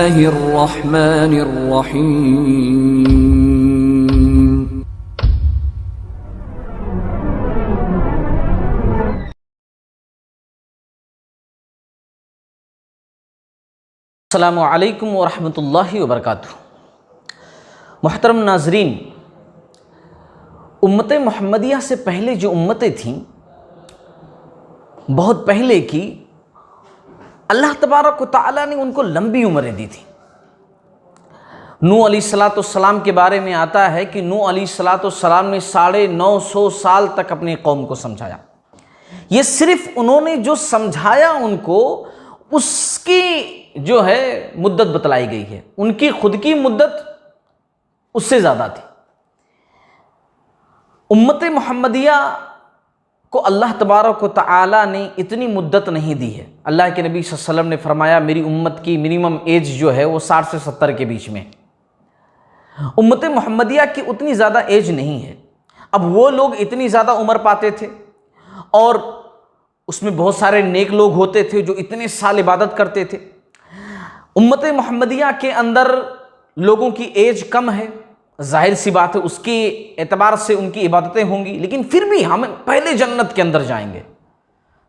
الرحمن الرحیم. السلام علیکم ورحمۃ اللہ وبرکاتہ. محترم ناظرین، امت محمدیہ سے پہلے جو امتیں تھیں، بہت پہلے کی، اللہ تبارک و تعالیٰ نے ان کو لمبی عمریں دی تھیں. نوح علیہ السلام کے بارے میں آتا ہے کہ نوح علیہ السلام نے 950 سال تک اپنی قوم کو سمجھایا. یہ صرف انہوں نے جو سمجھایا ان کو، اس کی جو ہے مدت بتلائی گئی ہے. ان کی خود کی مدت اس سے زیادہ تھی. امت محمدیہ کو اللہ تبارک و تعالی نے اتنی مدت نہیں دی ہے. اللہ کے نبی صلی اللہ علیہ وسلم نے فرمایا میری امت کی منیمم ایج جو ہے وہ 60 سے 70 کے بیچ میں. امت محمدیہ کی اتنی زیادہ ایج نہیں ہے. اب وہ لوگ اتنی زیادہ عمر پاتے تھے، اور اس میں بہت سارے نیک لوگ ہوتے تھے جو اتنے سال عبادت کرتے تھے. امت محمدیہ کے اندر لوگوں کی ایج کم ہے، ظاہر سی بات ہے، اس کے اعتبار سے ان کی عبادتیں ہوں گی، لیکن پھر بھی ہم پہلے جنت کے اندر جائیں گے.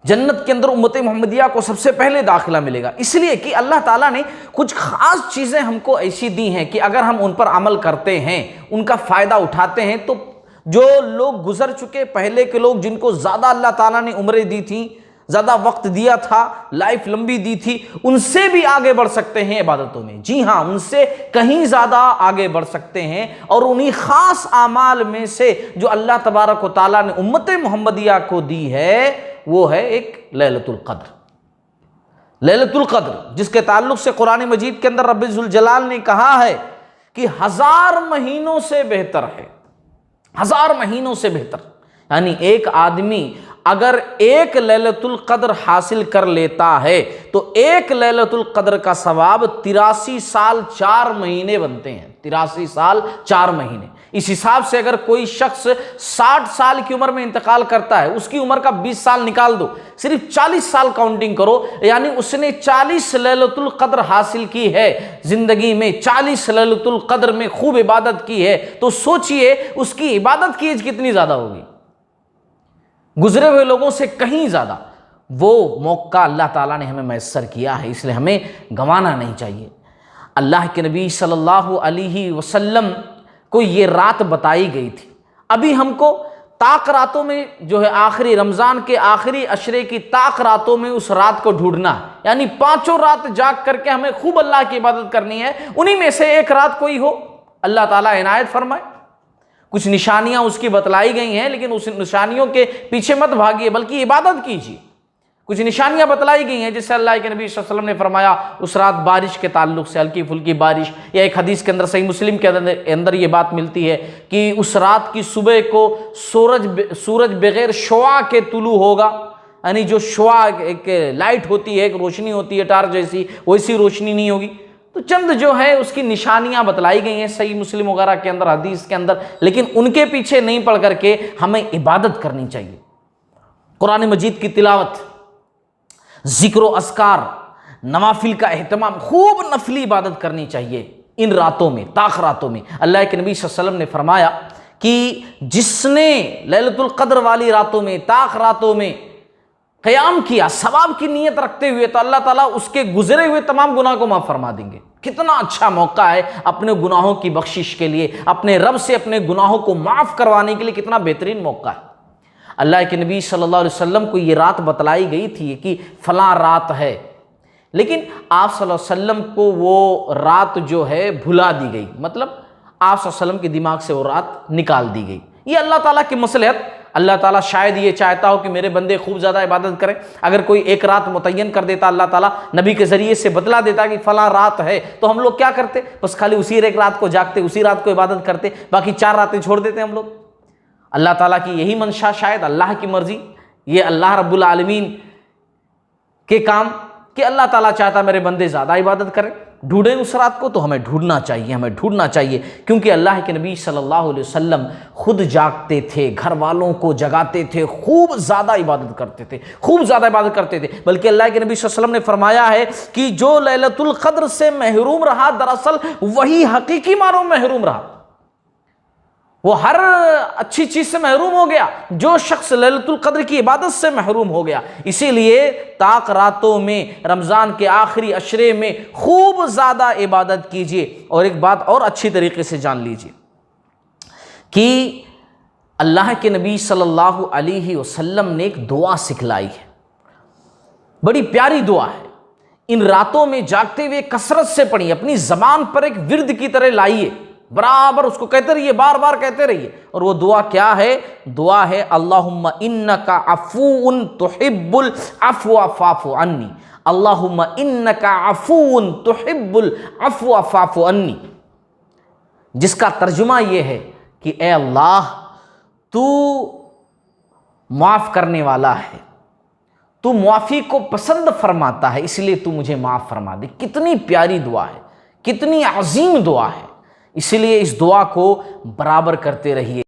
جنت کے اندر امت محمدیہ کو سب سے پہلے داخلہ ملے گا، اس لیے کہ اللہ تعالیٰ نے کچھ خاص چیزیں ہم کو ایسی دی ہیں کہ اگر ہم ان پر عمل کرتے ہیں، ان کا فائدہ اٹھاتے ہیں، تو جو لوگ گزر چکے پہلے کے لوگ، جن کو زیادہ اللہ تعالیٰ نے عمریں دی تھیں، زیادہ وقت دیا تھا، لائف لمبی دی تھی، ان سے بھی آگے بڑھ سکتے ہیں عبادتوں میں. جی ہاں، ان سے کہیں زیادہ آگے بڑھ سکتے ہیں. اور انہی خاص اعمال میں سے جو اللہ تبارک و تعالیٰ نے امت محمدیہ کو دی ہے، وہ ہے ایک لیلۃ القدر. لیلۃ القدر جس کے تعلق سے قرآن مجید کے اندر رب ذوالجلال نے کہا ہے کہ 1000 مہینوں سے بہتر ہے. 1000 مہینوں سے بہتر، یعنی ایک آدمی اگر ایک لیلۃ القدر حاصل کر لیتا ہے تو ایک لیلۃ القدر کا ثواب 83 سال 4 مہینے بنتے ہیں. 83 سال 4 مہینے. اس حساب سے اگر کوئی شخص 60 سال کی عمر میں انتقال کرتا ہے، اس کی عمر کا 20 سال نکال دو، صرف 40 سال کاؤنٹنگ کرو، یعنی اس نے 40 لیلۃ القدر حاصل کی ہے زندگی میں، 40 لیلۃ القدر میں خوب عبادت کی ہے. تو سوچئے اس کی عبادت کی ایج کتنی زیادہ ہوگی، گزرے ہوئے لوگوں سے کہیں زیادہ. وہ موقع اللہ تعالیٰ نے ہمیں میسر کیا ہے، اس لیے ہمیں گنوانا نہیں چاہیے. اللہ کے نبی صلی اللہ علیہ وسلم کو یہ رات بتائی گئی تھی. ابھی ہم کو طاق راتوں میں جو ہے آخری رمضان کے آخری عشرے کی طاق راتوں میں اس رات کو ڈھونڈنا ہے، یعنی 5 رات جاگ کر کے ہمیں خوب اللہ کی عبادت کرنی ہے. انہی میں سے ایک رات کوئی ہو، اللہ تعالیٰ عنایت فرمائے. کچھ نشانیاں اس کی بتلائی گئی ہیں، لیکن اس نشانیوں کے پیچھے مت بھاگیے بلکہ عبادت کیجیے. کچھ نشانیاں بتلائی گئی ہیں، جیسے اللہ کے نبی صلی اللہ علیہ وسلم نے فرمایا اس رات بارش کے تعلق سے، ہلکی پھلکی بارش. یا ایک حدیث کے اندر صحیح مسلم کے اندر یہ بات ملتی ہے کہ اس رات کی صبح کو سورج بغیر شعاع کے طلوع ہوگا، یعنی جو شعاع ایک لائٹ ہوتی ہے، ایک روشنی ہوتی ہے ٹارچ جیسی، ویسی روشنی نہیں ہوگی. تو چند جو ہے اس کی نشانیاں بتلائی گئی ہیں صحیح مسلم وغیرہ کے اندر، حدیث کے اندر، لیکن ان کے پیچھے نہیں پڑ کر کے ہمیں عبادت کرنی چاہیے. قرآن مجید کی تلاوت، ذکر و اذکار، نوافل کا اہتمام، خوب نفلی عبادت کرنی چاہیے ان راتوں میں، طاق راتوں میں. اللہ کے نبی صلی اللہ علیہ وسلم نے فرمایا کہ جس نے لیلۃ القدر والی راتوں میں، طاق راتوں میں قیام کیا ثواب کی نیت رکھتے ہوئے، تو اللہ تعالیٰ اس کے گزرے ہوئے تمام گناہ کو معاف فرما دیں گے. کتنا اچھا موقع ہے اپنے گناہوں کی بخشش کے لیے، اپنے رب سے اپنے گناہوں کو معاف کروانے کے لیے کتنا بہترین موقع ہے. اللہ کے نبی صلی اللہ علیہ وسلم کو یہ رات بتلائی گئی تھی کہ فلاں رات ہے، لیکن آپ صلی اللہ علیہ وسلم کو وہ رات جو ہے بھلا دی گئی، مطلب آپ صلی اللہ علیہ وسلم کے دماغ سے وہ رات نکال دی گئی. یہ اللہ تعالیٰ کی مصلحت. اللہ تعالیٰ شاید یہ چاہتا ہو کہ میرے بندے خوب زیادہ عبادت کریں. اگر کوئی ایک رات متعین کر دیتا، اللہ تعالیٰ نبی کے ذریعے سے بتلا دیتا کہ فلاں رات ہے، تو ہم لوگ کیا کرتے؟ بس خالی اسی ایک رات کو جاگتے، اسی رات کو عبادت کرتے، باقی 4 راتیں چھوڑ دیتے ہم لوگ. اللہ تعالیٰ کی یہی منشا، شاید اللہ کی مرضی، یہ اللہ رب العالمین کے کام کہ اللہ تعالیٰ چاہتا میرے بندے زیادہ عبادت کریں. ڈھونڈیں اس رات کو، تو ہمیں ڈھونڈنا چاہیے، کیونکہ اللہ کے نبی صلی اللہ علیہ وسلم خود جاگتے تھے، گھر والوں کو جگاتے تھے، خوب زیادہ عبادت کرتے تھے، بلکہ اللہ کے نبی صلی اللہ علیہ وسلم نے فرمایا ہے کہ جو لیلۃ القدر سے محروم رہا دراصل وہی حقیقی معنوں میں محروم رہا، وہ ہر اچھی چیز سے محروم ہو گیا جو شخص لیلۃ القدر کی عبادت سے محروم ہو گیا۔ اسی لیے طاق راتوں میں رمضان کے آخری عشرے میں خوب زیادہ عبادت کیجیے۔ اور ایک بات اور اچھی طریقے سے جان لیجیے کہ اللہ کے نبی صلی اللہ علیہ وسلم نے ایک دعا سکھلائی ہے، بڑی پیاری دعا ہے، ان راتوں میں جاگتے ہوئے کثرت سے پڑھیے، اپنی زبان پر ایک ورد کی طرح لائیے، برابر اس کو کہتے رہیے، بار بار کہتے رہیے۔ اور وہ دعا کیا ہے؟ دعا ہے اللہم انکا عفو تحب العفو فاعف عنی، اللہم انکا عفو تحب العفو فاعف عنی، جس کا ترجمہ یہ ہے کہ اے اللہ تو معاف کرنے والا ہے، تو معافی کو پسند فرماتا ہے، اس لیے تو مجھے معاف فرما دے۔ کتنی پیاری دعا ہے، کتنی عظیم دعا ہے، اس لیے اس دعا کو برابر کرتے رہیے۔